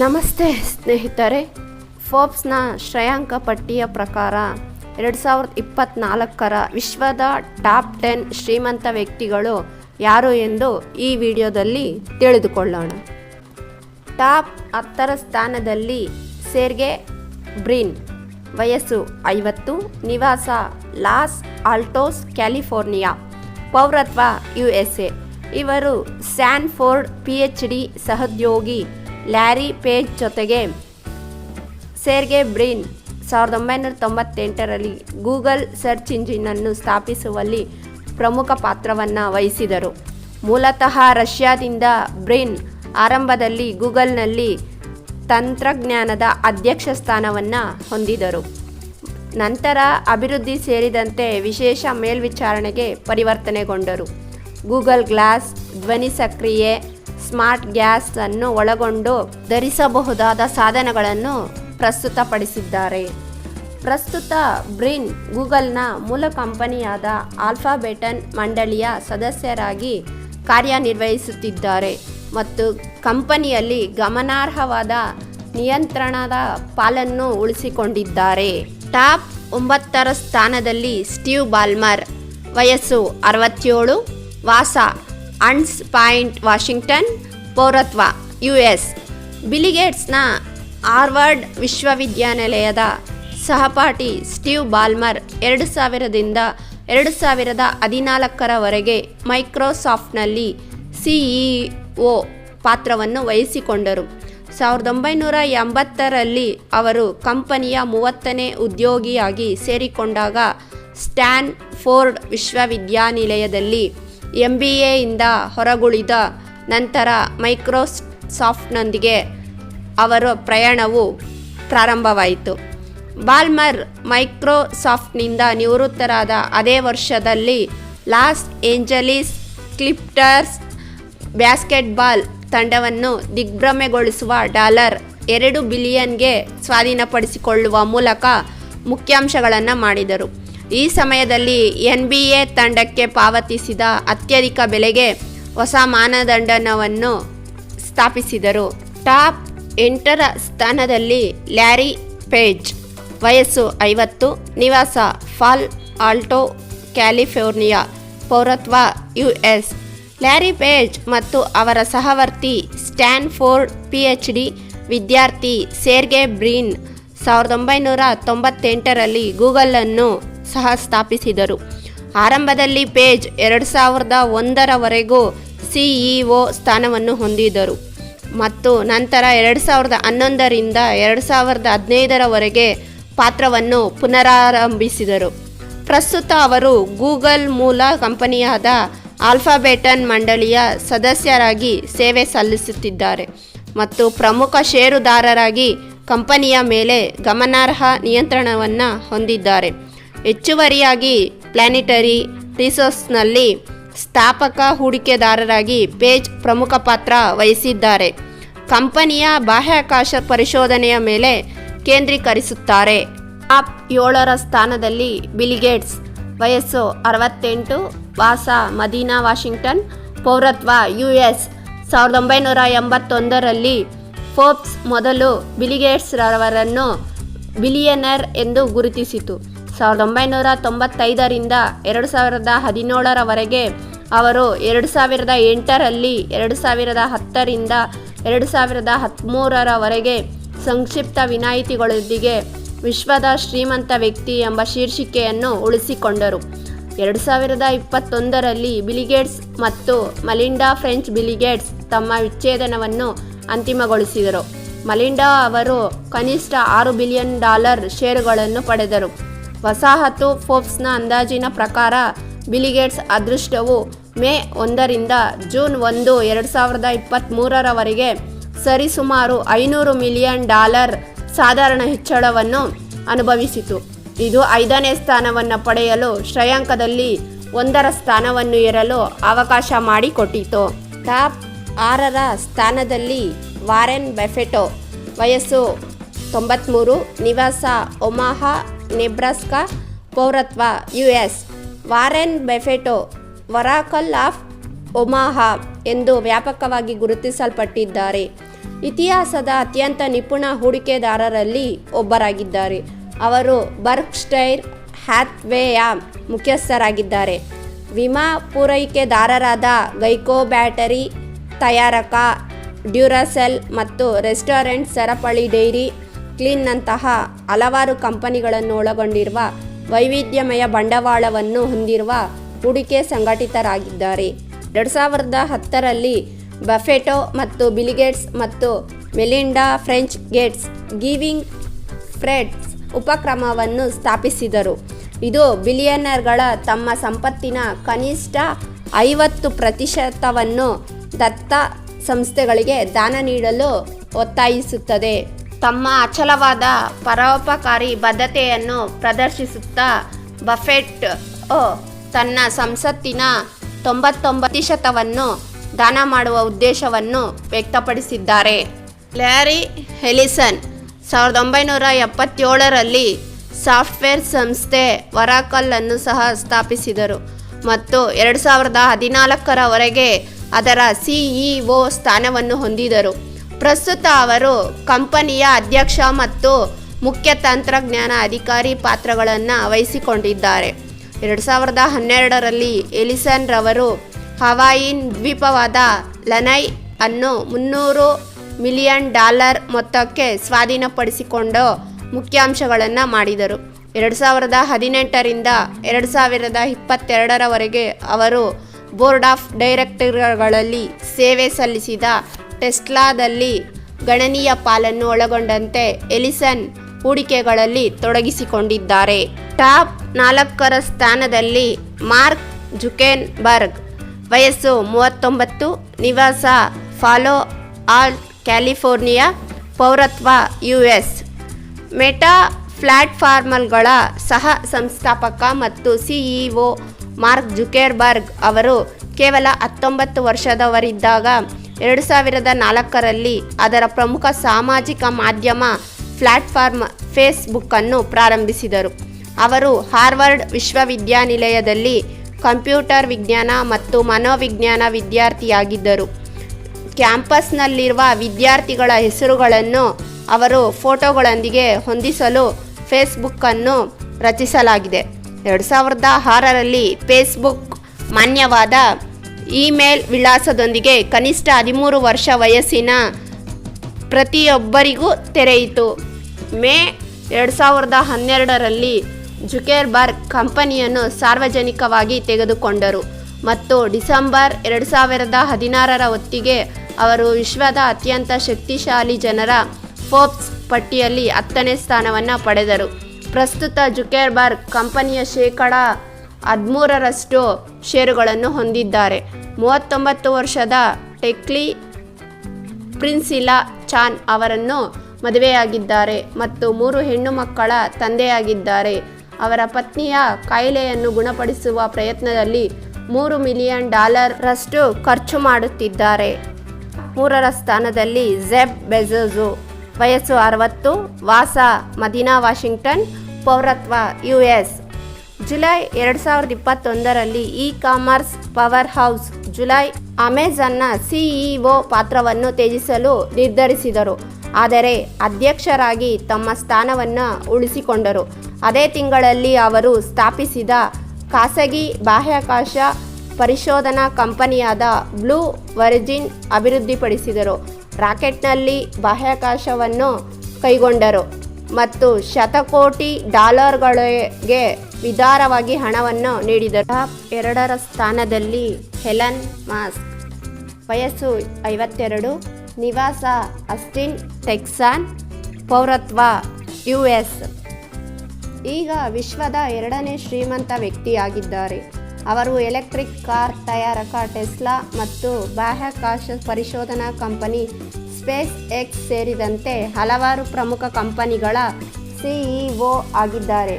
ನಮಸ್ತೆ ಸ್ನೇಹಿತರೆ. ಫೋರ್ಬ್ಸ್ನ ಶ್ರೇಯಾಂಕ ಪಟ್ಟಿಯ ಪ್ರಕಾರ 2024ರ ವಿಶ್ವದ ಟಾಪ್ 10 ಶ್ರೀಮಂತ ವ್ಯಕ್ತಿಗಳು ಯಾರು ಎಂದು ಈ ವಿಡಿಯೋದಲ್ಲಿ ತಿಳಿದುಕೊಳ್ಳೋಣ. ಟಾಪ್ 10ರ ಸ್ಥಾನದಲ್ಲಿ ಸೆರ್ಗೆ ಬ್ರಿನ್, ವಯಸ್ಸು 50, ನಿವಾಸ ಲಾಸ್ ಆಲ್ಟೋಸ್ ಕ್ಯಾಲಿಫೋರ್ನಿಯಾ, ಪೌರತ್ವ USA. ಇವರು ಸ್ಟ್ಯಾನ್ಫೋರ್ಡ್ PhD ಸಹೋದ್ಯೋಗಿ ಲ್ಯಾರಿ ಪೇಜ್ ಜೊತೆಗೆ ಸೆರ್ಗೆ ಬ್ರಿನ್ 1998ರಲ್ಲಿ ಗೂಗಲ್ ಸರ್ಚ್ ಇಂಜಿನನ್ನು ಸ್ಥಾಪಿಸುವಲ್ಲಿ ಪ್ರಮುಖ ಪಾತ್ರವನ್ನು ವಹಿಸಿದರು. ಮೂಲತಃ ರಷ್ಯಾದಿಂದ ಬ್ರಿನ್ ಆರಂಭದಲ್ಲಿ ಗೂಗಲ್ನಲ್ಲಿ ತಂತ್ರಜ್ಞಾನದ ಅಧ್ಯಕ್ಷ ಸ್ಥಾನವನ್ನು ಹೊಂದಿದರು. ನಂತರ ಅಭಿವೃದ್ಧಿ ಸೇರಿದಂತೆ ವಿಶೇಷ ಮೇಲ್ವಿಚಾರಣೆಗೆ ಪರಿವರ್ತನೆಗೊಂಡರು. ಗೂಗಲ್ ಗ್ಲಾಸ್ ಧ್ವನಿ ಸಕ್ರಿಯೆ ಸ್ಮಾರ್ಟ್ ಗ್ಯಾಸ್ ಅನ್ನು ಒಳಗೊಂಡು ಧರಿಸಬಹುದಾದ ಸಾಧನಗಳನ್ನು ಪ್ರಸ್ತುತಪಡಿಸಿದ್ದಾರೆ. ಪ್ರಸ್ತುತ ಬ್ರಿನ್ ಗೂಗಲ್ನ ಮೂಲ ಕಂಪನಿಯಾದ ಆಲ್ಫಾಬೆಟ್ ಮಂಡಳಿಯ ಸದಸ್ಯರಾಗಿ ಕಾರ್ಯನಿರ್ವಹಿಸುತ್ತಿದ್ದಾರೆ ಮತ್ತು ಕಂಪನಿಯಲ್ಲಿ ಗಮನಾರ್ಹವಾದ ನಿಯಂತ್ರಣದ ಪಾಲನ್ನು ಉಳಿಸಿಕೊಂಡಿದ್ದಾರೆ. ಟಾಪ್ 9ರ ಸ್ಥಾನದಲ್ಲಿ ಸ್ಟೀವ್ ಬಾಲ್ಮರ್, ವಯಸ್ಸು 67, ವಾಸ ಹಂಟ್ಸ್ ಪಾಯಿಂಟ್ ವಾಷಿಂಗ್ಟನ್, ಪೌರತ್ವ US. ಬಿಲಿಗೇಟ್ಸ್ನ ಹಾರ್ವರ್ಡ್ ವಿಶ್ವವಿದ್ಯಾನಿಲಯದ ಸಹಪಾಠಿ ಸ್ಟೀವ್ ಬಾಲ್ಮರ್ 2000ರಿಂದ 2014ರವರೆಗೆ ಮೈಕ್ರೋಸಾಫ್ಟ್ನಲ್ಲಿ CEO ಪಾತ್ರವನ್ನು ವಹಿಸಿಕೊಂಡರು. 1980ರಲ್ಲಿ ಅವರು ಕಂಪನಿಯ 30ನೇ ಉದ್ಯೋಗಿಯಾಗಿ ಸೇರಿಕೊಂಡಾಗ ಸ್ಟ್ಯಾನ್ಫೋರ್ಡ್ ವಿಶ್ವವಿದ್ಯಾನಿಲಯದಲ್ಲಿ MBAಯಿಂದ ಹೊರಗುಳಿದ ನಂತರ ಮೈಕ್ರೋಸಾಫ್ಟ್ನೊಂದಿಗೆ ಅವರ ಪ್ರಯಾಣವು ಪ್ರಾರಂಭವಾಯಿತು. ಬಾಲ್ಮರ್ ಮೈಕ್ರೋಸಾಫ್ಟ್ನಿಂದ ನಿವೃತ್ತರಾದ ಅದೇ ವರ್ಷದಲ್ಲಿ ಲಾಸ್ ಏಂಜಲೀಸ್ ಕ್ಲಿಪ್ಪರ್ಸ್ ಬ್ಯಾಸ್ಕೆಟ್ಬಾಲ್ ತಂಡವನ್ನು ದಿಗ್ಭ್ರಮೆಗೊಳಿಸುವ $2 ಬಿಲಿಯನ್ಗೆ ಸ್ವಾಧೀನಪಡಿಸಿಕೊಳ್ಳುವ ಮೂಲಕ ಮುಖ್ಯಾಂಶಗಳನ್ನು ಮಾಡಿದರು. ಈ ಸಮಯದಲ್ಲಿ NBA ತಂಡಕ್ಕೆ ಪಾವತಿಸಿದ ಅತ್ಯಧಿಕ ಬೆಲೆಗೆ ಹೊಸ ಮಾನದಂಡವನ್ನು ಸ್ಥಾಪಿಸಿದರು. ಟಾಪ್ 8ರ ಸ್ಥಾನದಲ್ಲಿ ಲ್ಯಾರಿ ಪೇಜ್, ವಯಸ್ಸು 50, ನಿವಾಸ ಪಾಲ್ ಆಲ್ಟೋ ಕ್ಯಾಲಿಫೋರ್ನಿಯಾ, ಪೌರತ್ವ US. ಲ್ಯಾರಿ ಪೇಜ್ ಮತ್ತು ಅವರ ಸಹವರ್ತಿ ಸ್ಟ್ಯಾನ್ಫೋರ್ಡ್ PhD ವಿದ್ಯಾರ್ಥಿ ಸೆರ್ಗೆ ಬ್ರಿನ್ 1998ರಲ್ಲಿ ಗೂಗಲನ್ನು ಸಹ ಸ್ಥಾಪಿಸಿದರು. ಆರಂಭದಲ್ಲಿ ಪೇಜ್ 2001ರವರೆಗೂ CEO ಸ್ಥಾನವನ್ನು ಹೊಂದಿದ್ದರು ಮತ್ತು ನಂತರ 2011ರಿಂದ 2015ರವರೆಗೆ ಪಾತ್ರವನ್ನು ಪುನರಾರಂಭಿಸಿದರು. ಪ್ರಸ್ತುತ ಅವರು ಗೂಗಲ್ ಮೂಲ ಕಂಪನಿಯಾದ ಆಲ್ಫಾಬೆಟ್ ಮಂಡಳಿಯ ಸದಸ್ಯರಾಗಿ ಸೇವೆ ಸಲ್ಲಿಸುತ್ತಿದ್ದಾರೆ ಮತ್ತು ಪ್ರಮುಖ ಷೇರುದಾರರಾಗಿ ಕಂಪನಿಯ ಮೇಲೆ ಗಮನಾರ್ಹ ನಿಯಂತ್ರಣವನ್ನು ಹೊಂದಿದ್ದಾರೆ. ಹೆಚ್ಚುವರಿಯಾಗಿ ಪ್ಲಾನೆಟರಿ ರಿಸೋರ್ಸ್ನಲ್ಲಿ ಸ್ಥಾಪಕ ಹೂಡಿಕೆದಾರರಾಗಿ ಪೇಜ್ ಪ್ರಮುಖ ಪಾತ್ರ ವಹಿಸಿದ್ದಾರೆ. ಕಂಪನಿಯ ಬಾಹ್ಯಾಕಾಶ ಪರಿಶೋಧನೆಯ ಮೇಲೆ ಕೇಂದ್ರೀಕರಿಸುತ್ತಾರೆ. ಟಾಪ್ 7ರ ಸ್ಥಾನದಲ್ಲಿ ಬಿಲಿಗೇಟ್ಸ್, ವಯಸ್ಸು 68, ವಾಸ ಮದೀನಾ ವಾಷಿಂಗ್ಟನ್, ಪೌರತ್ವ US. 1981ರಲ್ಲಿ ಫೋರ್ಬ್ಸ್ ಮೊದಲು ಬಿಲಿಗೇಟ್ಸ್ರವರನ್ನು ಬಿಲಿಯನರ್ ಎಂದು ಗುರುತಿಸಿತು. 1995ರಿಂದ 2017ರವರೆಗೆ ಅವರು 2008ರಲ್ಲಿ 2010ರಿಂದ 2013ರವರೆಗೆ ಸಂಕ್ಷಿಪ್ತ ವಿನಾಯಿತಿಗಳೊಂದಿಗೆ ವಿಶ್ವದ ಶ್ರೀಮಂತ ವ್ಯಕ್ತಿ ಎಂಬ ಶೀರ್ಷಿಕೆಯನ್ನು ಉಳಿಸಿಕೊಂಡರು. 2021ರಲ್ಲಿ ಬಿಲಿಗೇಟ್ಸ್ ಮತ್ತು ಮಲಿಂಡಾ ಫ್ರೆಂಚ್ ಬಿಲಿಗೇಟ್ಸ್ ತಮ್ಮ ವಿಚ್ಛೇದನವನ್ನು ಅಂತಿಮಗೊಳಿಸಿದರು. ಮಲಿಂಡಾ ಅವರು ಕನಿಷ್ಠ $6 ಬಿಲಿಯನ್ ಷೇರುಗಳನ್ನು ಪಡೆದರು. ವಸಾಹತು ಫೋರ್ಬ್ಸ್ನ ಅಂದಾಜಿನ ಪ್ರಕಾರ ಬಿಲಿಗೇಟ್ಸ್ ಅದೃಷ್ಟವು ಮೇ 1ರಿಂದ ಜೂನ್ 1, 2023ರವರೆಗೆ ಸರಿಸುಮಾರು $500 ಮಿಲಿಯನ್ ಸಾಧಾರಣ ಹೆಚ್ಚಳವನ್ನು ಅನುಭವಿಸಿತು. ಇದು 5ನೇ ಸ್ಥಾನವನ್ನು ಪಡೆಯಲು ಶ್ರೇಯಾಂಕದಲ್ಲಿ 1ರ ಸ್ಥಾನವನ್ನು ಏರಲು ಅವಕಾಶ ಮಾಡಿಕೊಟ್ಟಿತು. ಟಾಪ್ 6ರ ಸ್ಥಾನದಲ್ಲಿ ವಾರೆನ್ ಬಫೆಟೋ, ವಯಸ್ಸು 93, ನಿವಾಸ ಒಮಾಹಾ ನೆಬ್ರಾಸ್ಕಾ, ಪೌರತ್ವ US. ವಾರೆನ್ ಬಫೆಟೋ ಒರಾಕಲ್ ಆಫ್ ಒಮಾಹಾ ಎಂದು ವ್ಯಾಪಕವಾಗಿ ಗುರುತಿಸಲ್ಪಟ್ಟಿದ್ದಾರೆ. ಇತಿಹಾಸದ ಅತ್ಯಂತ ನಿಪುಣ ಹೂಡಿಕೆದಾರರಲ್ಲಿ ಒಬ್ಬರಾಗಿದ್ದಾರೆ. ಅವರು ಬರ್ಕ್ಶೈರ್ ಹ್ಯಾಥ್ವೇಯ ಮುಖ್ಯಸ್ಥರಾಗಿದ್ದಾರೆ. ವಿಮಾ ಪೂರೈಕೆದಾರರಾದ ಗೈಕೋ, ಬ್ಯಾಟರಿ ತಯಾರಕ ಡ್ಯೂರಾಸೆಲ್ ಮತ್ತು ರೆಸ್ಟೋರೆಂಟ್ ಸರಪಳಿ ಡೈರಿ ಕ್ಲೀನ್ನಂತಹ ಹಲವಾರು ಕಂಪನಿಗಳನ್ನು ಒಳಗೊಂಡಿರುವ ವೈವಿಧ್ಯಮಯ ಬಂಡವಾಳವನ್ನು ಹೊಂದಿರುವ ಹೂಡಿಕೆ ಸಂಘಟಿತರಾಗಿದ್ದಾರೆ. 2010ರಲ್ಲಿ ಬಫೆಟೊ ಮತ್ತು ಬಿಲ್ಗೇಟ್ಸ್ ಮತ್ತು Melinda French Gates giving friends ಉಪಕ್ರಮವನ್ನು ಸ್ಥಾಪಿಸಿದರು. ಇದು ಬಿಲಿಯನರ್ಗಳ ತಮ್ಮ ಸಂಪತ್ತಿನ ಕನಿಷ್ಠ 50% ದತ್ತ ಸಂಸ್ಥೆಗಳಿಗೆ ದಾನ ನೀಡಲು ಒತ್ತಾಯಿಸುತ್ತದೆ. ತಮ್ಮ ಅಚಲವಾದ ಪರೋಪಕಾರಿ ಬದ್ಧತೆಯನ್ನು ಪ್ರದರ್ಶಿಸುತ್ತಾ ಬಫೆಟ್ ತನ್ನ ಸಂಪತ್ತಿನ 99% ದಾನ ಮಾಡುವ ಉದ್ದೇಶವನ್ನು ವ್ಯಕ್ತಪಡಿಸಿದ್ದಾರೆ. ಲ್ಯಾರಿ ಎಲಿಸನ್ 1977ರಲ್ಲಿ ಸಾಫ್ಟ್ವೇರ್ ಸಂಸ್ಥೆ ಒರಾಕಲ್ ಅನ್ನು ಸಹ ಸ್ಥಾಪಿಸಿದರು ಮತ್ತು 2014ರವರೆಗೆ ಅದರ CEO ಸ್ಥಾನವನ್ನು ಹೊಂದಿದರು. ಪ್ರಸ್ತುತ ಅವರು ಕಂಪನಿಯ ಅಧ್ಯಕ್ಷ ಮತ್ತು ಮುಖ್ಯ ತಂತ್ರಜ್ಞಾನ ಅಧಿಕಾರಿ ಪಾತ್ರಗಳನ್ನು ವಹಿಸಿಕೊಂಡಿದ್ದಾರೆ. 2012ರಲ್ಲಿ ಎಲಿಸನ್ ರವರು ಹವಾಯಿನ್ ದ್ವೀಪವಾದ ಲನೈ ಅನ್ನು $300 ಮಿಲಿಯನ್ ಮೊತ್ತಕ್ಕೆ ಸ್ವಾಧೀನಪಡಿಸಿಕೊಂಡು ಮುಖ್ಯಾಂಶಗಳನ್ನು ಮಾಡಿದರು. 2018ರಿಂದ 2022ರವರೆಗೆ ಅವರು ಬೋರ್ಡ್ ಆಫ್ ಡೈರೆಕ್ಟರ್ಗಳಲ್ಲಿ ಸೇವೆ ಸಲ್ಲಿಸಿದ ಟೆಸ್ಲಾದಲ್ಲಿ ಗಣನೀಯ ಪಾಲನ್ನು ಒಳಗೊಂಡಂತೆ ಎಲಿಸನ್ ಹೂಡಿಕೆಗಳಲ್ಲಿ ತೊಡಗಿಸಿಕೊಂಡಿದ್ದಾರೆ. ಟಾಪ್ 4ರ ಸ್ಥಾನದಲ್ಲಿ ಮಾರ್ಕ್ ಜುಕೆನ್ಬರ್ಗ್, ವಯಸ್ಸು 39, ನಿವಾಸ ಪಾಲೋ ಆಲ್ಟೊ, ಕ್ಯಾಲಿಫೋರ್ನಿಯಾ, ಪೌರತ್ವ US. ಮೆಟಾ ಪ್ಲಾಟ್ಫಾರ್ಮ್ಗಳ ಸಹ ಸಂಸ್ಥಾಪಕ ಮತ್ತು CEO ಮಾರ್ಕ್ ಜುಕೆನ್ಬರ್ಗ್ ಅವರು ಕೇವಲ 19 ವರ್ಷದವರಿದ್ದಾಗ 2004ರಲ್ಲಿ ಅದರ ಪ್ರಮುಖ ಸಾಮಾಜಿಕ ಮಾಧ್ಯಮ ಪ್ಲಾಟ್ಫಾರ್ಮ್ ಫೇಸ್ಬುಕ್ಕನ್ನು ಪ್ರಾರಂಭಿಸಿದರು. ಅವರು ಹಾರ್ವರ್ಡ್ ವಿಶ್ವವಿದ್ಯಾನಿಲಯದಲ್ಲಿ ಕಂಪ್ಯೂಟರ್ ವಿಜ್ಞಾನ ಮತ್ತು ಮನೋವಿಜ್ಞಾನ ವಿದ್ಯಾರ್ಥಿಯಾಗಿದ್ದರು. ಕ್ಯಾಂಪಸ್ನಲ್ಲಿರುವ ವಿದ್ಯಾರ್ಥಿಗಳ ಹೆಸರುಗಳನ್ನು ಅವರು ಫೋಟೋಗಳೊಂದಿಗೆ ಹೊಂದಿಸಲು ಫೇಸ್ಬುಕ್ಕನ್ನು ರಚಿಸಲಾಗಿದೆ. 2006ರಲ್ಲಿ ಫೇಸ್ಬುಕ್ ಮಾನ್ಯವಾದ ಇಮೇಲ್ ವಿಳಾಸದೊಂದಿಗೆ ಕನಿಷ್ಠ 13 ವರ್ಷ ವಯಸ್ಸಿನ ಪ್ರತಿಯೊಬ್ಬರಿಗೂ ತೆರೆಯಿತು. ಮೇ 2012ರಲ್ಲಿ ಜುಕೆನ್ಬರ್ಗ್ ಕಂಪನಿಯನ್ನು ಸಾರ್ವಜನಿಕವಾಗಿ ತೆಗೆದುಕೊಂಡರು ಮತ್ತು ಡಿಸೆಂಬರ್ 2016ರ ಹೊತ್ತಿಗೆ ಅವರು ವಿಶ್ವದ ಅತ್ಯಂತ ಶಕ್ತಿಶಾಲಿ ಜನರ ಫೋರ್ಬ್ಸ್ ಪಟ್ಟಿಯಲ್ಲಿ 10ನೇ ಸ್ಥಾನವನ್ನು ಪಡೆದರು. ಪ್ರಸ್ತುತ ಜುಕೆನ್ಬರ್ಗ್ ಕಂಪನಿಯ ಶೇಕಡಾ 13ರಷ್ಟು ಷೇರುಗಳನ್ನು ಹೊಂದಿದ್ದಾರೆ. 39 ವರ್ಷದ ಟೆಕ್ಲಿ ಪ್ರಿನ್ಸಿಲಾ ಚಾನ್ ಅವರನ್ನು ಮದುವೆಯಾಗಿದ್ದಾರೆ ಮತ್ತು 3 ಹೆಣ್ಣು ಮಕ್ಕಳ ತಂದೆಯಾಗಿದ್ದಾರೆ. ಅವರ ಪತ್ನಿಯ ಕಾಯಿಲೆಯನ್ನು ಗುಣಪಡಿಸುವ ಪ್ರಯತ್ನದಲ್ಲಿ $3 ಮಿಲಿಯನ್ ರಷ್ಟು ಖರ್ಚು ಮಾಡುತ್ತಿದ್ದಾರೆ. 3ರ ಸ್ಥಾನದಲ್ಲಿ ಜೆಫ್ ಬೆಜೋಸ್, ವಯಸ್ಸು 60, ವಾಸ ಮದೀನಾ, ವಾಷಿಂಗ್ಟನ್, ಪೌರತ್ವ US. ಜುಲೈ 2021ರಲ್ಲಿ ಇ-ಕಾಮರ್ಸ್ ಪವರ್ ಹೌಸ್ ಜುಲೈ ಅಮೆಜಾನ್ನ CEO ಪಾತ್ರವನ್ನು ತ್ಯಜಿಸಲು ನಿರ್ಧರಿಸಿದರು, ಆದರೆ ಅಧ್ಯಕ್ಷರಾಗಿ ತಮ್ಮ ಸ್ಥಾನವನ್ನು ಉಳಿಸಿಕೊಂಡರು. ಅದೇ ತಿಂಗಳಲ್ಲಿ ಅವರು ಸ್ಥಾಪಿಸಿದ ಖಾಸಗಿ ಬಾಹ್ಯಾಕಾಶ ಪರಿಶೋಧನಾ ಕಂಪನಿಯಾದ ಬ್ಲೂ ಒರಿಜಿನ್ ಅಭಿವೃದ್ಧಿಪಡಿಸಿದರು. ರಾಕೆಟ್ನಲ್ಲಿ ಬಾಹ್ಯಾಕಾಶವನ್ನು ಕೈಗೊಂಡರು ಮತ್ತು ಶತಕೋಟಿ ಡಾಲರ್ಗಳಿಗೆ ವಿದಾರವಾಗಿ ಹಣವನ್ನು ನೀಡಿದರು. ಟಾಪ್ 2ರ ಸ್ಥಾನದಲ್ಲಿ ಎಲನ್ ಮಸ್ಕ್, ವಯಸ್ಸು 52, ನಿವಾಸ ಆಸ್ಟಿನ್, ಟೆಕ್ಸಾಸ್, ಪೌರತ್ವ US. ಈಗ ವಿಶ್ವದ 2ನೇ ಶ್ರೀಮಂತ ವ್ಯಕ್ತಿಯಾಗಿದ್ದಾರೆ. ಅವರು ಎಲೆಕ್ಟ್ರಿಕ್ ಕಾರ್ ತಯಾರಕ ಟೆಸ್ಲಾ ಮತ್ತು ಬಾಹ್ಯಾಕಾಶ ಪರಿಶೋಧನಾ ಕಂಪನಿ ಸ್ಪೇಸ್ ಎಕ್ಸ್ ಸೇರಿದಂತೆ ಹಲವಾರು ಪ್ರಮುಖ ಕಂಪನಿಗಳ CEO ಆಗಿದ್ದಾರೆ.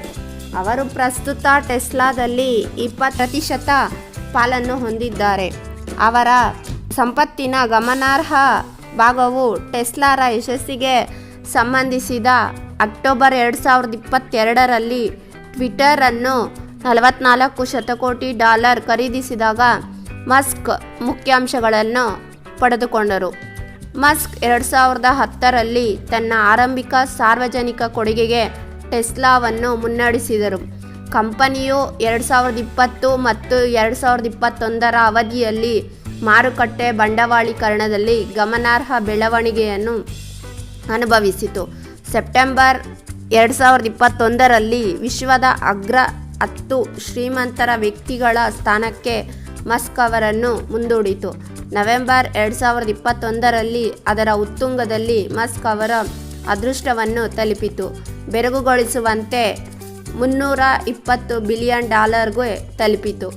ಅವರು ಪ್ರಸ್ತುತ ಟೆಸ್ಲಾದಲ್ಲಿ 20% ಪಾಲನ್ನು ಹೊಂದಿದ್ದಾರೆ. ಅವರ ಸಂಪತ್ತಿನ ಗಮನಾರ್ಹ ಭಾಗವು ಟೆಸ್ಲಾರ ಯಶಸ್ಸಿಗೆ ಸಂಬಂಧಿಸಿದ ಅಕ್ಟೋಬರ್ 2022ರಲ್ಲಿ ಟ್ವಿಟರ್ ಅನ್ನು $44 ಶತಕೋಟಿ ಖರೀದಿಸಿದಾಗ ಮಸ್ಕ್ ಮುಖ್ಯಾಂಶಗಳನ್ನು ಪಡೆದುಕೊಂಡರು. ಮಸ್ಕ್ 2010ರಲ್ಲಿ ತನ್ನ ಆರಂಭಿಕ ಸಾರ್ವಜನಿಕ ಕೊಡುಗೆಗೆ ಟೆಸ್ಲಾವನ್ನು ಮುನ್ನಡೆಸಿದರು. ಕಂಪನಿಯು 2020 ಮತ್ತು 2021ರ ಅವಧಿಯಲ್ಲಿ ಮಾರುಕಟ್ಟೆ ಬಂಡವಾಳೀಕರಣದಲ್ಲಿ ಗಮನಾರ್ಹ ಬೆಳವಣಿಗೆಯನ್ನು ಅನುಭವಿಸಿತು. ಸೆಪ್ಟೆಂಬರ್ 2021ರಲ್ಲಿ ವಿಶ್ವದ ಅಗ್ರ 10 ಶ್ರೀಮಂತರ ವ್ಯಕ್ತಿಗಳ ಸ್ಥಾನಕ್ಕೆ ಮಸ್ಕ್ ಅವರನ್ನು ಮುಂದೂಡಿತು. ನವೆಂಬರ್ 2021ರಲ್ಲಿ ಅದರ ಉತ್ತುಂಗದಲ್ಲಿ ಮಸ್ಕ್ ಅವರ ಅದೃಷ್ಟವನ್ನು ತಲುಪಿತು. ಬೆರಗುಗೊಳಿಸುವಂತೆ $320 ಬಿಲಿಯನ್ ತಲುಪಿತು.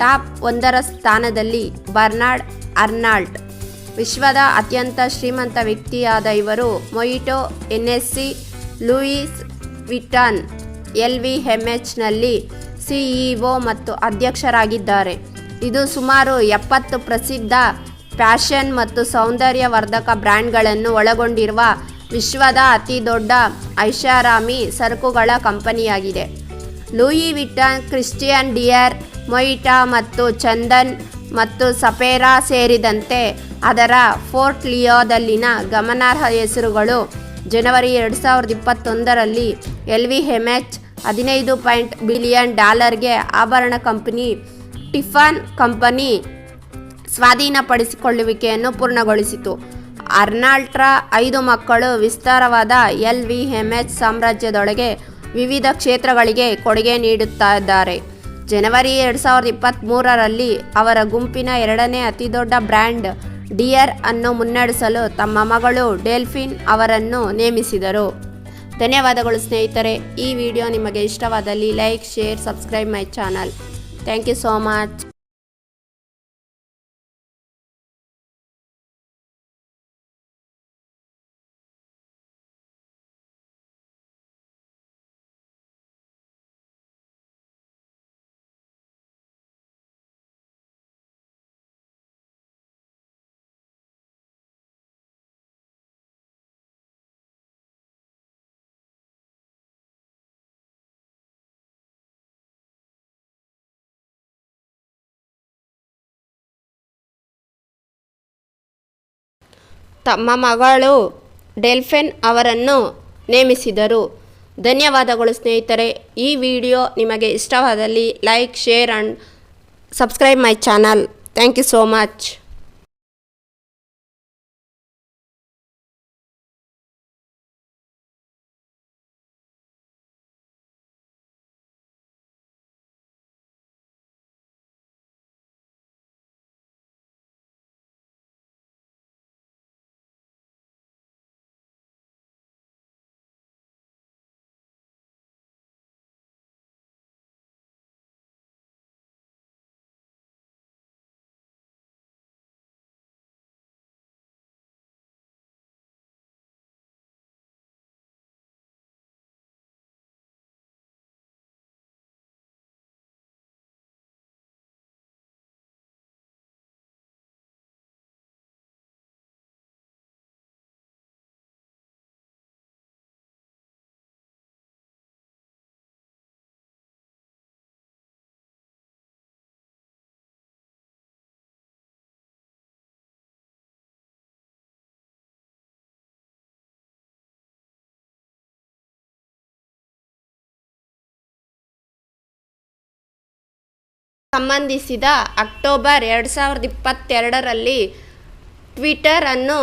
ಟಾಪ್ 1ರ ಸ್ಥಾನದಲ್ಲಿ ಬರ್ನಾರ್ಡ್ ಅರ್ನಾಲ್ಟ್. ವಿಶ್ವದ ಅತ್ಯಂತ ಶ್ರೀಮಂತ ವ್ಯಕ್ತಿಯಾದ ಇವರು ಮೊಯಿಟೋ, ಎನ್ಎಸ್ಸಿ, ಲೂಯಿಸ್ ವಿಟಾನ್, LVMHನಲ್ಲಿ CEO ಮತ್ತು ಅಧ್ಯಕ್ಷರಾಗಿದ್ದಾರೆ. ಇದು ಸುಮಾರು 70 ಪ್ರಸಿದ್ಧ ಫ್ಯಾಷನ್ ಮತ್ತು ಸೌಂದರ್ಯವರ್ಧಕ ಬ್ರ್ಯಾಂಡ್ಗಳನ್ನು ಒಳಗೊಂಡಿರುವ ವಿಶ್ವದ ಅತಿ ದೊಡ್ಡ ಐಷಾರಾಮಿ ಸರಕುಗಳ ಕಂಪನಿಯಾಗಿದೆ. ಲೂಯಿ ವಿಟಾನ್, ಕ್ರಿಸ್ಟಿಯನ್ ಡಿಯರ್, ಮೊಯಿಟಾ ಮತ್ತು ಚಂದನ್ ಮತ್ತು ಸಪೇರಾ ಸೇರಿದಂತೆ ಅದರ ಪೋರ್ಟ್ಫೋಲಿಯೋದಲ್ಲಿನ ಗಮನಾರ್ಹ ಹೆಸರುಗಳು. ಜನವರಿ 2021ರಲ್ಲಿ LVMH $15 ಬಿಲಿಯನ್ ಆಭರಣ ಕಂಪನಿ ಟಿಫಾನ್ ಕಂಪನಿ ಸ್ವಾಧೀನಪಡಿಸಿಕೊಳ್ಳುವಿಕೆಯನ್ನು ಪೂರ್ಣಗೊಳಿಸಿತು. ಅರ್ನಾಲ್ಟ್ರ 5 ಮಕ್ಕಳು ವಿಸ್ತಾರವಾದ LVMH ಸಾಮ್ರಾಜ್ಯದೊಳಗೆ ವಿವಿಧ ಕ್ಷೇತ್ರಗಳಿಗೆ ಕೊಡುಗೆ ನೀಡುತ್ತಿದ್ದಾರೆ. ಜನವರಿ 2023ರಲ್ಲಿ ಅವರ ಗುಂಪಿನ 2ನೇ ಅತಿದೊಡ್ಡ ಬ್ರ್ಯಾಂಡ್ ಡಿಯರ್ ಅನ್ನು ಮುನ್ನಡೆಸಲು ತಮ್ಮ ಮಗಳು ಡೆಲ್ಫಿನ್ ಅವರನ್ನು ನೇಮಿಸಿದರು. ಧನ್ಯವಾದಗಳು ಸ್ನೇಹಿತರೆ. ಈ ವಿಡಿಯೋ ನಿಮಗೆ ಇಷ್ಟವಾದಲ್ಲಿ like, share, subscribe my channel. Thank you so much. ತಮ್ಮ ಮಗಳು ಡೆಲ್ಫಿನ್ ಅವರನ್ನು ನೇಮಿಸಿದರು. ಧನ್ಯವಾದಗಳು ಸ್ನೇಹಿತರೆ. ಈ ವಿಡಿಯೋ ನಿಮಗೆ ಇಷ್ಟವಾದಲ್ಲಿ like, share and subscribe my channel. Thank you so much. ಸಂಬಂಧಿಸಿದ ಅಕ್ಟೋಬರ್ 2022ರಲ್ಲಿ ಟ್ವಿಟರ್ ಅನ್ನು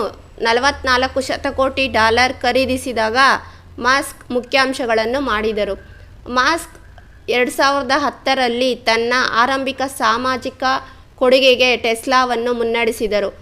$44 ಶತಕೋಟಿ ಖರೀದಿಸಿದಾಗ ಮಸ್ಕ್ ಮುಖ್ಯಾಂಶಗಳನ್ನು ಮಾಡಿದರು. ಮಸ್ಕ್ 2010ರಲ್ಲಿ ತನ್ನ ಆರಂಭಿಕ ಸಾಮಾಜಿಕ ಕೊಡುಗೆಗೆ ಟೆಸ್ಲಾವನ್ನು ಮುನ್ನಡೆಸಿದರು.